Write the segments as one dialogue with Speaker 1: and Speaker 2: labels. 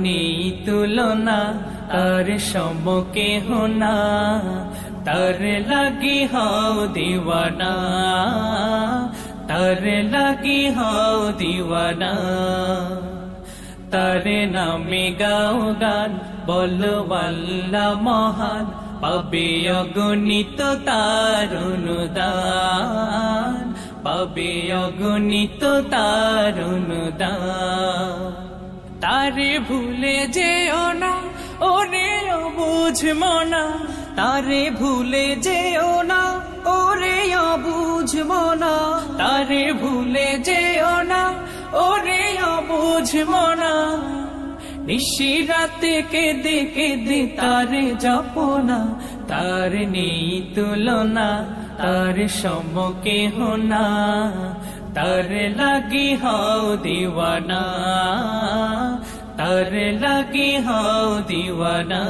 Speaker 1: নেই তুলনা, তার সম কেহ না, তার লাগি হও দিওয়ানা, তার লাগি হও দিওয়ানা। তার নামে গাও গান, বলো আল্লাহ মহান, পাবে অগণিত তার অনুদান, পাবে অগণিত তার অনুদান। তারে ভুলে যেও না, ওরে অবুঝ মনা, তারে ভুলে যেও না, ওরে অবুঝ মনা, তারে ভুলে যেও না, ওরে অবুঝ মনা। নিশি রাতে কেঁদে কেঁদে তারে জপনা, তার নেই তুলনা, তার সম কেহ না, তার লাগি হও দিওয়ানা, তার লাগি হও দিওয়ানা।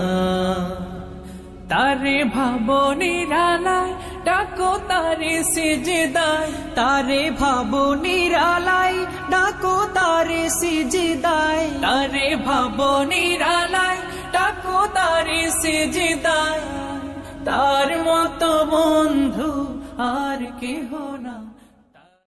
Speaker 1: তারে ভাবো নিরালায়, ডাকো তারে সিজদায়, তারে ভাবো নিরালায়, ডাকো তারে সিজদায়, তারে ভাবো নিরালায়, ডাকো তারে সিজদায়। তার মতো বন্ধু আর কেহ না।